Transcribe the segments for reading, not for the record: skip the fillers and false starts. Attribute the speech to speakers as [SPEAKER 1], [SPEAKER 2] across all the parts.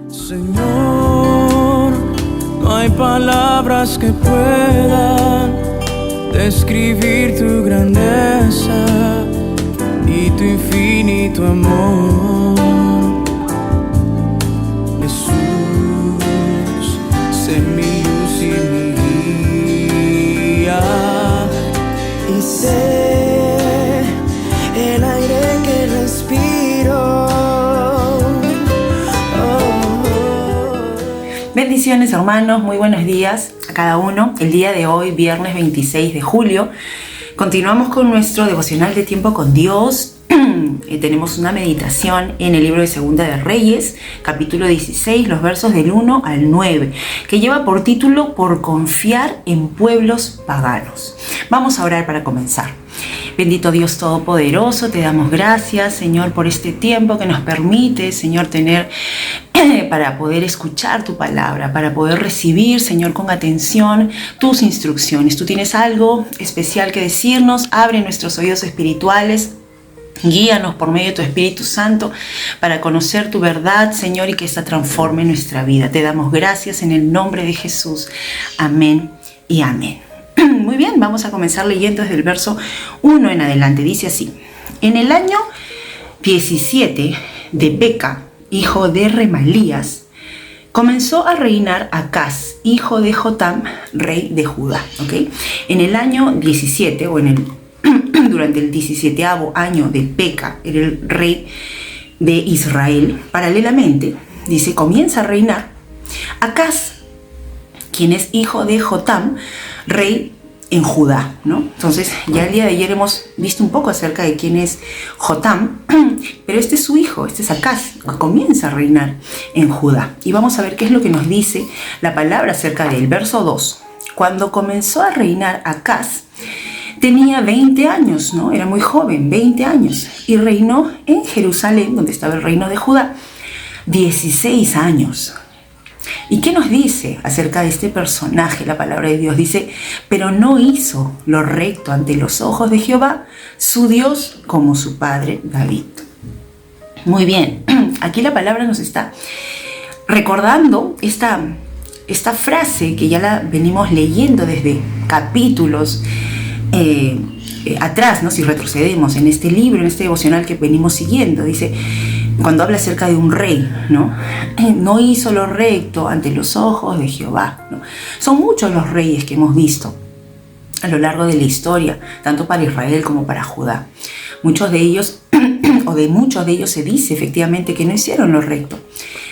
[SPEAKER 1] Señor, no hay palabras que puedan describir tu grandeza y tu infinito amor. Jesús, sé mi luz y mi guía, y sé el aire que respiro.
[SPEAKER 2] Bendiciones, hermanos, muy buenos días a cada uno. El día de hoy, viernes 26 de julio, continuamos con nuestro devocional de tiempo con Dios. Tenemos una meditación en el libro de Segunda de Reyes, capítulo 16, los versos del 1 al 9, que lleva por título Por confiar en pueblos paganos. Vamos a orar para comenzar. Bendito Dios Todopoderoso, te damos gracias, Señor, por este tiempo que nos permite, Señor, tener para poder escuchar tu palabra, para poder recibir, Señor, con atención tus instrucciones. Tú tienes algo especial que decirnos, abre nuestros oídos espirituales. Guíanos por medio de tu Espíritu Santo para conocer tu verdad, Señor, y que esta transforme nuestra vida. Te damos gracias en el nombre de Jesús. Amén y amén. Muy bien, vamos a comenzar leyendo desde el verso 1 en adelante. Dice así: en el año 17 de Peca, hijo de Remalías, comenzó a reinar Acaz, hijo de Jotam, rey de Judá. ¿Okay? En el año 17, o durante el 17º año de Peca, era el rey de Israel. Paralelamente, dice, comienza a reinar Acaz, quien es hijo de Jotam, rey en Judá, ¿no? Entonces, ya el día de ayer hemos visto un poco acerca de quién es Jotam, pero este es su hijo, este es Acaz, que comienza a reinar en Judá. Y vamos a ver qué es lo que nos dice la palabra acerca del verso 2. Cuando comenzó a reinar Acaz, tenía 20 años, ¿no? Era muy joven, 20 años, y reinó en Jerusalén, donde estaba el reino de Judá, 16 años. ¿Y qué nos dice acerca de este personaje? La palabra de Dios dice, pero no hizo lo recto ante los ojos de Jehová, su Dios, como su padre David. Muy bien, aquí la palabra nos está recordando esta frase que ya la venimos leyendo desde capítulos atrás, ¿no? Si retrocedemos en este libro, en este devocional que venimos siguiendo, dice, cuando habla acerca de un rey, ¿no? No hizo lo recto ante los ojos de Jehová, ¿no? Son muchos los reyes que hemos visto a lo largo de la historia, tanto para Israel como para Judá. Muchos de ellos, o de muchos de ellos se dice efectivamente que no hicieron lo recto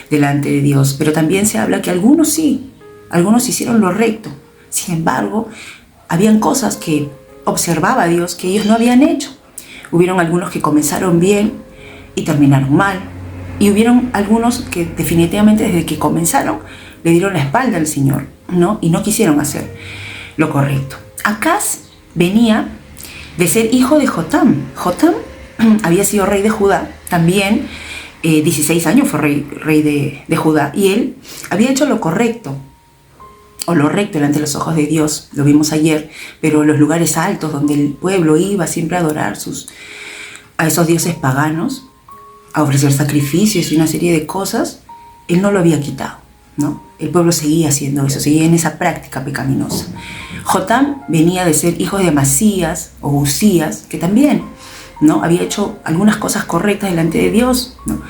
[SPEAKER 2] delante de Dios, pero también se habla que algunos sí, algunos hicieron lo recto. Sin embargo, habían cosas que observaba Dios que ellos no habían hecho. Hubieron algunos que comenzaron bien y terminaron mal, y hubieron algunos que definitivamente desde que comenzaron le dieron la espalda al Señor, ¿no? Y no quisieron hacer lo correcto. Acaz venía de ser hijo de Jotam. Jotam había sido rey de Judá, también 16 años fue rey de Judá, y él había hecho lo correcto, o lo recto delante de los ojos de Dios, lo vimos ayer, pero los lugares altos donde el pueblo iba siempre a adorar a esos dioses paganos, a ofrecer sacrificios y una serie de cosas, él no lo había quitado, ¿no? El pueblo seguía haciendo eso, seguía en esa práctica pecaminosa. Jotam venía de ser hijo de Amasías o Usías, que también, ¿no? Había hecho algunas cosas correctas delante de Dios, ¿no?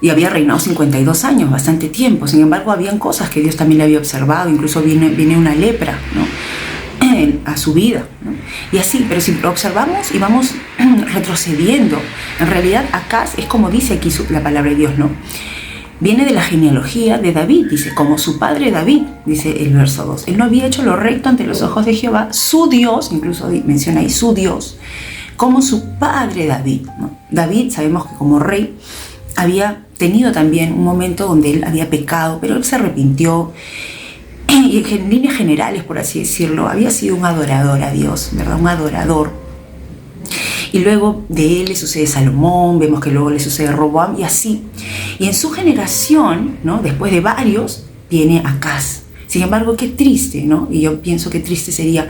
[SPEAKER 2] Y había reinado 52 años, bastante tiempo. Sin embargo, habían cosas que Dios también le había observado. Incluso viene una lepra, ¿no? A su vida, ¿no? Y así, pero si lo observamos y vamos retrocediendo, en realidad Acaz es como dice aquí la palabra de Dios, ¿no? Viene de la genealogía de David, dice, como su padre David, dice el verso 2. Él no había hecho lo recto ante los ojos de Jehová, su Dios, incluso menciona ahí su Dios, como su padre David, ¿no? David, sabemos que como rey había tenido también un momento donde él había pecado, pero él se arrepintió, y en líneas generales, por así decirlo, había sido un adorador a Dios, ¿verdad? Un adorador. Y luego de él le sucede Salomón, vemos que luego le sucede Roboam, y así. Y en su generación, ¿no? Después de varios, viene Acaz. Sin embargo, qué triste, ¿no? Y yo pienso que triste sería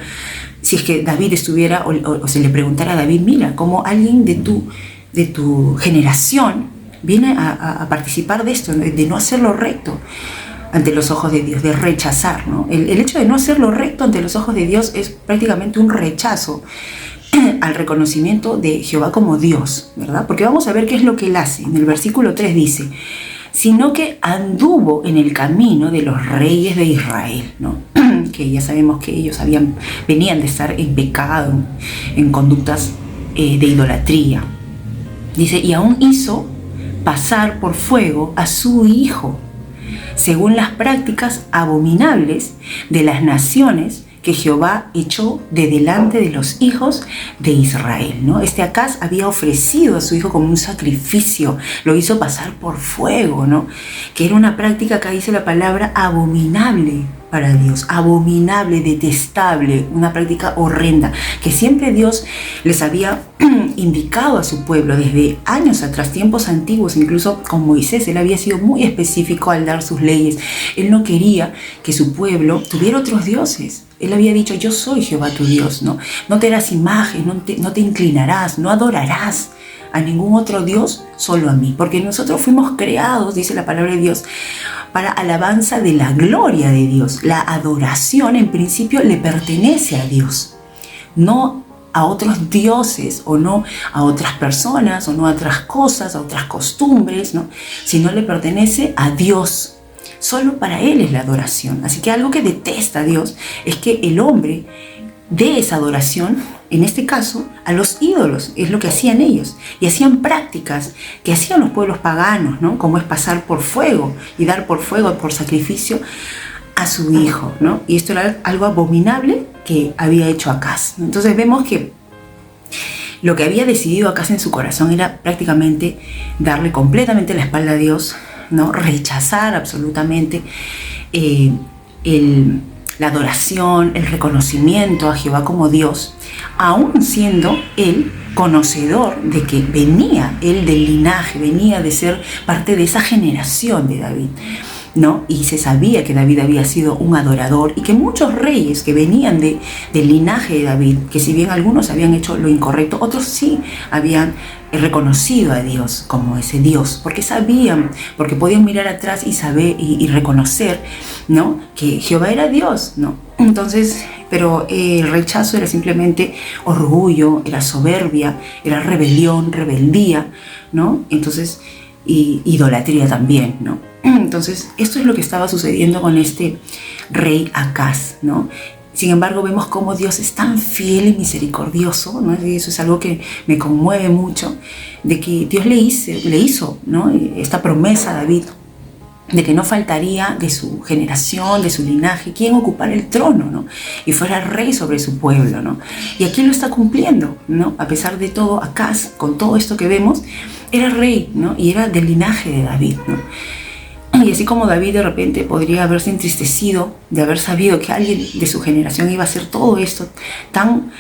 [SPEAKER 2] si es que David estuviera, o se le preguntara a David, mira, como alguien de tu generación viene a participar de esto, de no hacer lo recto ante los ojos de Dios, de rechazar, ¿no? El hecho de no hacer lo recto ante los ojos de Dios es prácticamente un rechazo al reconocimiento de Jehová como Dios, ¿verdad? Porque vamos a ver qué es lo que él hace. En el versículo 3 dice, sino que anduvo en el camino de los reyes de Israel, ¿no? Que ya sabemos que ellos venían de estar en pecado, en conductas de idolatría. Dice, y aún hizo pasar por fuego a su hijo, según las prácticas abominables de las naciones que Jehová echó de delante de los hijos de Israel, ¿no? Acaz había ofrecido a su hijo como un sacrificio, lo hizo pasar por fuego, ¿no? Que era una práctica, acá dice la palabra, abominable para Dios, abominable, detestable, una práctica horrenda, que siempre Dios les había indicado a su pueblo desde años atrás, tiempos antiguos, incluso con Moisés. Él había sido muy específico al dar sus leyes. Él no quería que su pueblo tuviera otros dioses. Él había dicho, yo soy Jehová tu Dios, ¿no? No te harás imagen, no te inclinarás, no adorarás a ningún otro Dios, solo a mí. Porque nosotros fuimos creados, dice la palabra de Dios, para alabanza de la gloria de Dios. La adoración en principio le pertenece a Dios, no a otros dioses o no a otras personas o no a otras cosas, a otras costumbres, ¿no? Sino le pertenece a Dios. Solo para Él es la adoración. Así que algo que detesta a Dios es que el hombre dé esa adoración, en este caso, a los ídolos. Es lo que hacían ellos. Y hacían prácticas que hacían los pueblos paganos, ¿no? Como es pasar por fuego y dar por fuego, por sacrificio, a su hijo, ¿no? Y esto era algo abominable que había hecho Acaz. Entonces vemos que lo que había decidido Acaz en su corazón era prácticamente darle completamente la espalda a Dios, ¿no? Rechazar absolutamente la adoración, el reconocimiento a Jehová como Dios, aún siendo él conocedor de que venía él del linaje, venía de ser parte de esa generación de David, ¿no? Y se sabía que David había sido un adorador y que muchos reyes que venían del linaje de David, que si bien algunos habían hecho lo incorrecto, otros sí habían reconocido a Dios como ese Dios, porque sabían, porque podían mirar atrás y saber y reconocer, ¿no? Que Jehová era Dios, ¿no? Entonces, pero el rechazo era simplemente orgullo, era soberbia, era rebelión, rebeldía, ¿no? Entonces, y idolatría también, ¿no? Entonces, esto es lo que estaba sucediendo con este rey Acaz, ¿no? Sin embargo, vemos cómo Dios es tan fiel y misericordioso, ¿no? Y eso es algo que me conmueve mucho, de que Dios le hizo, ¿no? Esta promesa a David, de que no faltaría de su generación, de su linaje, quien ocupara el trono, ¿no? Y fuera rey sobre su pueblo, ¿no? Y aquí lo está cumpliendo, ¿no? A pesar de todo, Acaz, con todo esto que vemos, era rey, ¿no? Y era del linaje de David, ¿no? Y así como David de repente podría haberse entristecido de haber sabido que alguien de su generación iba a hacer todo esto tan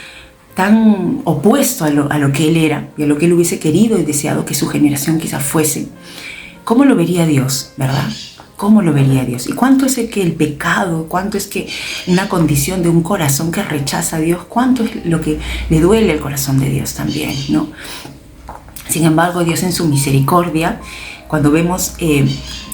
[SPEAKER 2] opuesto a lo que él era y a lo que él hubiese querido y deseado que su generación quizás fuese, ¿cómo lo vería Dios, verdad? ¿Cómo lo vería Dios? ¿Y cuánto es el pecado? ¿Cuánto es que una condición de un corazón que rechaza a Dios? ¿Cuánto es lo que le duele al corazón de Dios también, ¿no? Sin embargo, Dios en su misericordia, cuando vemos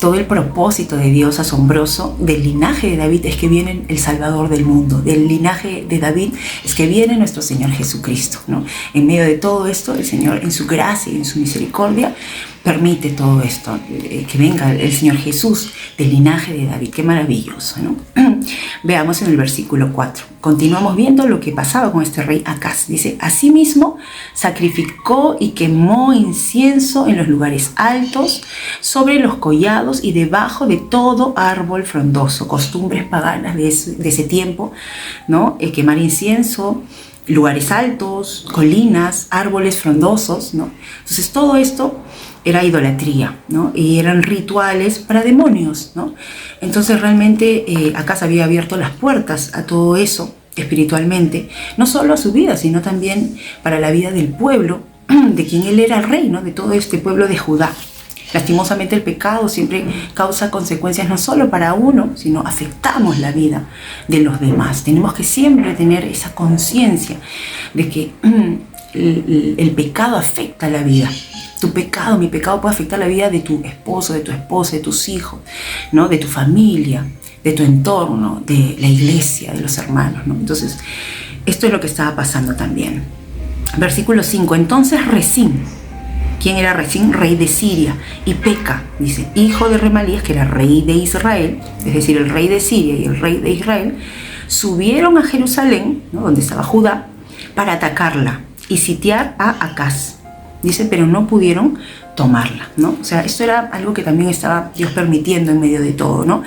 [SPEAKER 2] todo el propósito de Dios asombroso, del linaje de David es que viene el Salvador del mundo, del linaje de David es que viene nuestro Señor Jesucristo, ¿no? En medio de todo esto, el Señor en su gracia y en su misericordia permite todo esto, que venga el Señor Jesús del linaje de David. Qué maravilloso, ¿no? Veamos en el versículo 4. Continuamos viendo lo que pasaba con este rey Acaz. Dice, asimismo sacrificó y quemó incienso en los lugares altos, sobre los collados y debajo de todo árbol frondoso. Costumbres paganas de ese tiempo, ¿no? Quemar incienso, lugares altos, colinas, árboles frondosos, ¿no? Entonces todo esto era idolatría, ¿no? Y eran rituales para demonios, ¿no? Entonces realmente Acaz había abierto las puertas a todo eso espiritualmente, no solo a su vida, sino también para la vida del pueblo de quien él era rey, ¿no? De todo este pueblo de Judá. Lastimosamente el pecado siempre causa consecuencias no solo para uno, sino afectamos la vida de los demás. Tenemos que siempre tener esa conciencia de que el pecado afecta la vida. Tu pecado, mi pecado puede afectar la vida de tu esposo, de tu esposa, de tus hijos, ¿no? De tu familia, de tu entorno, de la iglesia, de los hermanos, ¿no? Entonces, esto es lo que estaba pasando también. Versículo 5. Entonces Rezín, ¿quién era Rezín? Rey de Siria. Y Peca, dice, hijo de Remalías, que era rey de Israel, es decir, el rey de Siria y el rey de Israel, subieron a Jerusalén, ¿no? Donde estaba Judá, para atacarla y sitiar a Acaz. Dice, pero no pudieron tomarla, ¿no? O sea, esto era algo que también estaba Dios permitiendo en medio de todo, ¿no?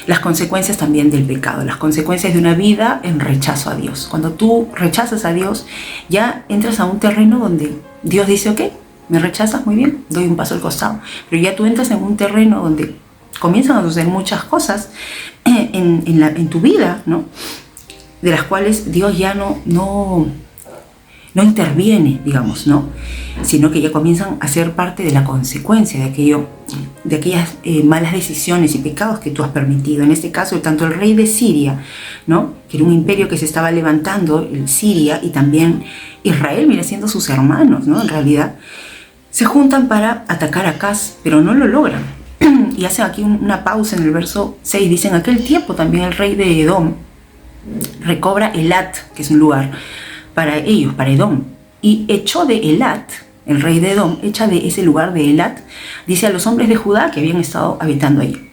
[SPEAKER 2] Las consecuencias también del pecado, las consecuencias de una vida en rechazo a Dios. Cuando tú rechazas a Dios, ya entras a un terreno donde Dios dice, ok, me rechazas, muy bien, doy un paso al costado. Pero ya tú entras en un terreno donde comienzan a suceder muchas cosas en tu vida, ¿no? De las cuales Dios ya no interviene, digamos, ¿no? Sino que ya comienzan a ser parte de la consecuencia de aquellas malas decisiones y pecados que tú has permitido. En este caso, tanto el rey de Siria, ¿no? Que era un imperio que se estaba levantando, el Siria, y también Israel, viene siendo sus hermanos, ¿no? En realidad, se juntan para atacar a Acaz, pero no lo logran. Y hacen aquí una pausa en el verso 6. Dice, en aquel tiempo también el rey de Edom recobra Elat, que es un lugar para ellos, para Edom, y echó de Elat, el rey de Edom, echa de ese lugar de Elat, dice a los hombres de Judá que habían estado habitando allí.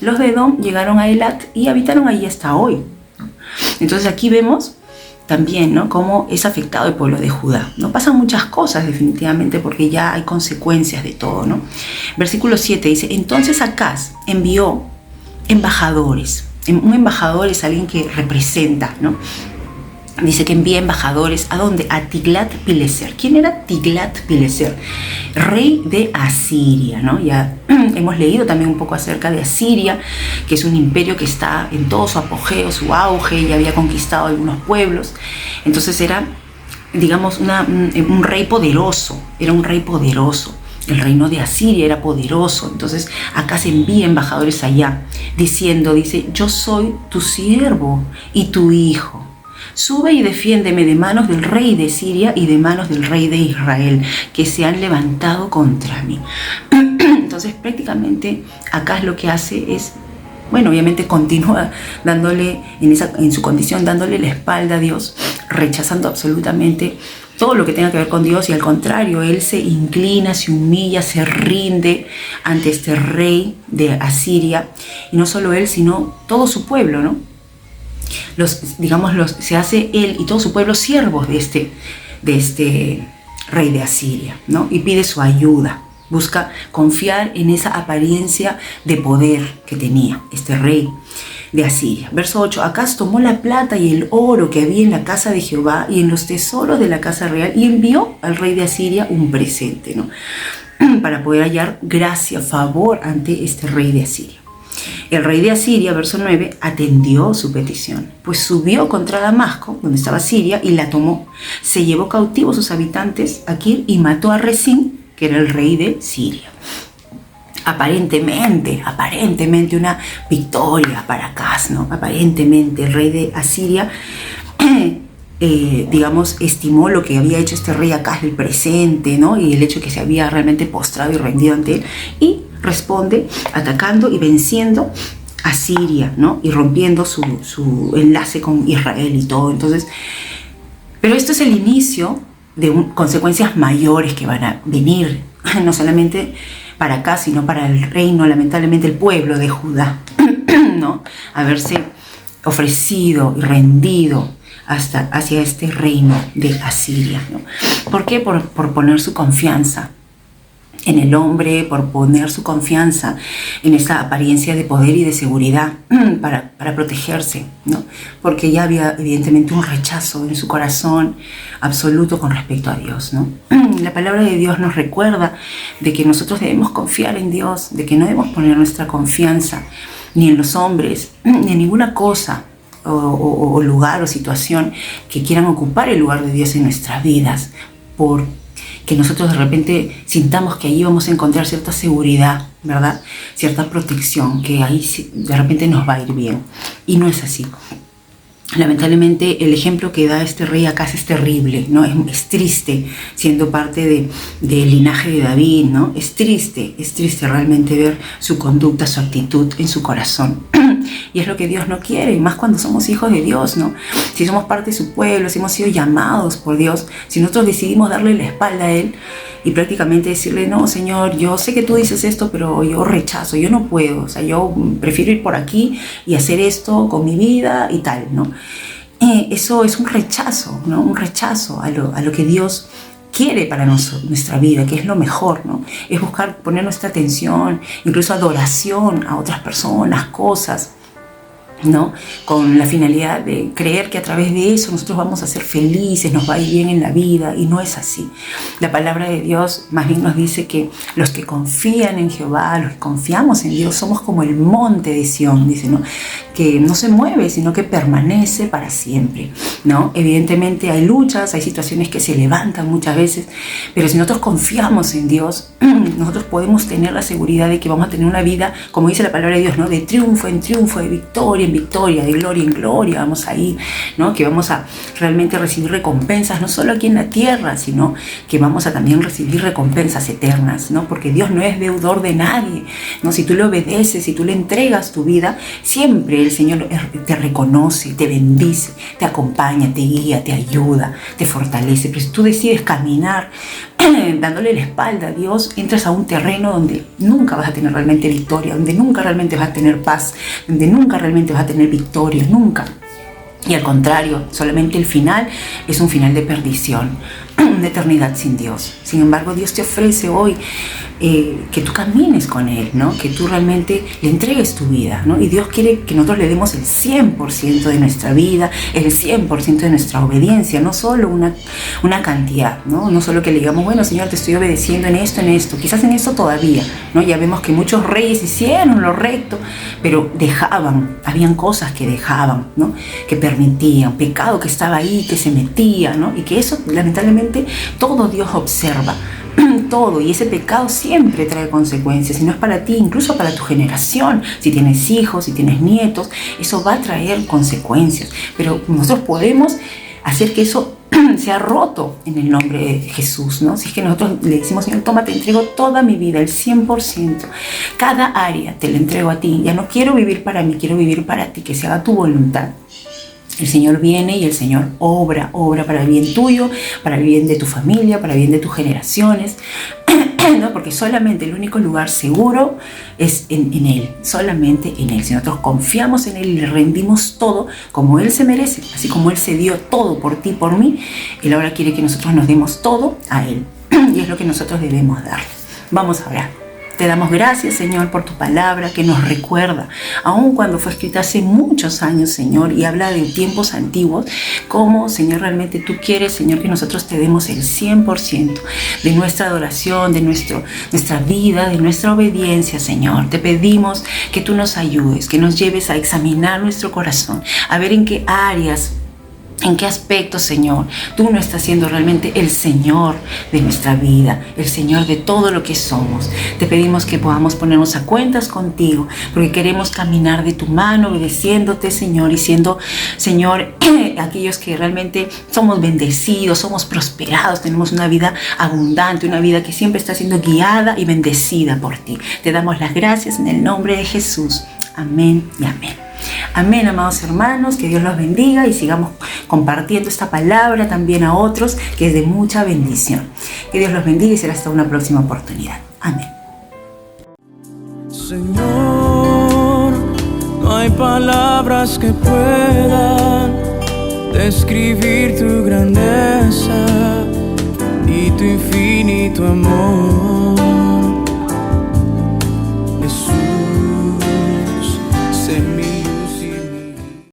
[SPEAKER 2] Los de Edom llegaron a Elat y habitaron allí hasta hoy. Entonces aquí vemos también, ¿no?, cómo es afectado el pueblo de Judá. No pasan muchas cosas definitivamente porque ya hay consecuencias de todo, ¿no? Versículo 7 dice, entonces Acaz envió embajadores. Un embajador es alguien que representa, ¿no? Dice que envía embajadores, ¿a dónde? A Tiglat-Pileser. ¿Quién era Tiglat-Pileser? Rey de Asiria, ¿no? Ya hemos leído también un poco acerca de Asiria, que es un imperio que está en todo su apogeo, su auge, ya había conquistado algunos pueblos. Entonces era, digamos, un rey poderoso, era un rey poderoso. El reino de Asiria era poderoso. Entonces acá se envía embajadores allá, dice, yo soy tu siervo y tu hijo. Sube y defiéndeme de manos del rey de Siria y de manos del rey de Israel, que se han levantado contra mí. Entonces prácticamente acá lo que hace es, bueno, obviamente continúa dándole, en su condición, dándole la espalda a Dios, rechazando absolutamente todo lo que tenga que ver con Dios, y al contrario, él se inclina, se humilla, se rinde ante este rey de Asiria, y no solo él, sino todo su pueblo, ¿no? Se hace él y todo su pueblo siervos de este rey de Asiria, ¿no? Y pide su ayuda, busca confiar en esa apariencia de poder que tenía este rey de Asiria. Verso 8, Acaz tomó la plata y el oro que había en la casa de Jehová y en los tesoros de la casa real y envió al rey de Asiria un presente, ¿no? Para poder hallar gracia, favor ante este rey de Asiria. El rey de Asiria, verso 9, atendió su petición, pues subió contra Damasco, donde estaba Siria, y la tomó. Se llevó cautivos sus habitantes a Kir y mató a Rezín, que era el rey de Siria. Aparentemente una victoria para Acaz, ¿no? Aparentemente el rey de Asiria, estimó lo que había hecho este rey Acaz, el presente, ¿no? Y el hecho de que se había realmente postrado y rendido ante él, y responde atacando y venciendo a Siria, ¿no? Y rompiendo su enlace con Israel y todo. Entonces, pero esto es el inicio de consecuencias mayores que van a venir, no solamente para acá, sino para el reino, lamentablemente el pueblo de Judá, ¿no? Haberse ofrecido y rendido hacia este reino de Asiria, ¿no? ¿Por qué? Por poner su confianza en el hombre, por poner su confianza en esa apariencia de poder y de seguridad para protegerse, ¿no? Porque ya había evidentemente un rechazo en su corazón absoluto con respecto a Dios, ¿no? La palabra de Dios nos recuerda de que nosotros debemos confiar en Dios, de que no debemos poner nuestra confianza ni en los hombres, ni en ninguna cosa o lugar o situación que quieran ocupar el lugar de Dios en nuestras vidas, que nosotros de repente sintamos que allí vamos a encontrar cierta seguridad, ¿verdad? Cierta protección, que ahí de repente nos va a ir bien. Y no es así. lamentablemente el ejemplo que da este rey acá es terrible, ¿no? Es triste siendo parte del linaje de David, ¿no? Es triste realmente ver su conducta, su actitud en su corazón. Y es lo que Dios no quiere, y más cuando somos hijos de Dios, ¿no? Si somos parte de su pueblo, si hemos sido llamados por Dios, si nosotros decidimos darle la espalda a Él y prácticamente decirle, no, Señor, yo sé que tú dices esto, pero yo rechazo, yo no puedo, o sea, yo prefiero ir por aquí y hacer esto con mi vida y tal, ¿no? Eso es un rechazo, ¿no? Un rechazo a lo que Dios quiere para nuestra vida, que es lo mejor, ¿no? Es buscar poner nuestra atención, incluso adoración a otras personas, cosas, ¿no? Con la finalidad de creer que a través de eso nosotros vamos a ser felices, nos va a ir bien en la vida, y no es así. La palabra de Dios más bien nos dice que los que confían en Jehová, los que confiamos en Dios, somos como el monte de Sión, dice, ¿no? Que no se mueve, sino que permanece para siempre, ¿no? Evidentemente hay luchas, hay situaciones que se levantan muchas veces, pero si nosotros confiamos en Dios, nosotros podemos tener la seguridad de que vamos a tener una vida, como dice la palabra de Dios, ¿no? De triunfo en triunfo, de victoria en victoria, de gloria en gloria, vamos a ir, ¿no? Que vamos a realmente recibir recompensas, no solo aquí en la tierra, sino que vamos a también recibir recompensas eternas, ¿no? Porque Dios no es deudor de nadie, ¿no? Si tú le obedeces, si tú le entregas tu vida, siempre el Señor te reconoce, te bendice, te acompaña, te guía, te ayuda, te fortalece. Pero si tú decides caminar dándole la espalda a Dios, entras a un terreno donde nunca vas a tener realmente victoria, donde nunca realmente vas a tener paz, donde nunca realmente vas a tener victoria, nunca. Y al contrario, solamente el final es un final de perdición, una eternidad sin Dios. Sin embargo, Dios te ofrece hoy que tú camines con Él, ¿no? Que tú realmente le entregues tu vida, ¿no? Y Dios quiere que nosotros le demos el 100% de nuestra vida, el 100% de nuestra obediencia, no solo una cantidad, ¿no? No solo que le digamos, bueno, Señor, te estoy obedeciendo en esto, quizás en esto todavía, ¿no? Ya vemos que muchos reyes hicieron lo recto, pero habían cosas que dejaban, ¿no? Que permitían, pecado que estaba ahí, que se metía, ¿no? Y que eso, lamentablemente, todo Dios observa. Todo, y ese pecado siempre trae consecuencias, y no es para ti, incluso para tu generación. Si tienes hijos, si tienes nietos, eso va a traer consecuencias, pero nosotros podemos hacer que eso sea roto en el nombre de Jesús, ¿no? Si es que nosotros le decimos, Señor, toma, te entrego toda mi vida, el 100%, cada área te la entrego a ti, ya no quiero vivir para mí, quiero vivir para ti, que se haga tu voluntad. El Señor viene y el Señor obra para el bien tuyo, para el bien de tu familia, para el bien de tus generaciones, ¿no? Porque solamente el único lugar seguro es en Él, solamente en Él. Si nosotros confiamos en Él y le rendimos todo como Él se merece, así como Él se dio todo por ti, por mí, Él ahora quiere que nosotros nos demos todo a Él. Y es lo que nosotros debemos darle. Vamos a orar. Te damos gracias, Señor, por tu palabra que nos recuerda, aun cuando fue escrita hace muchos años, Señor, y habla de tiempos antiguos, cómo, Señor, realmente tú quieres, Señor, que nosotros te demos el 100% de nuestra adoración, de nuestra vida, de nuestra obediencia, Señor. Te pedimos que tú nos ayudes, que nos lleves a examinar nuestro corazón, a ver en qué áreas, en qué aspectos, Señor, tú no estás siendo realmente el Señor de nuestra vida, el Señor de todo lo que somos. Te pedimos que podamos ponernos a cuentas contigo, porque queremos caminar de tu mano, obedeciéndote, Señor, y siendo, Señor, aquellos que realmente somos bendecidos, somos prosperados, tenemos una vida abundante, una vida que siempre está siendo guiada y bendecida por ti. Te damos las gracias en el nombre de Jesús. Amén y amén. Amén, amados hermanos, que Dios los bendiga y sigamos compartiendo esta palabra también a otros, que es de mucha bendición. Que Dios los bendiga y será hasta una próxima oportunidad. Amén.
[SPEAKER 1] Señor, no hay palabras que puedan describir tu grandeza y tu infinito amor.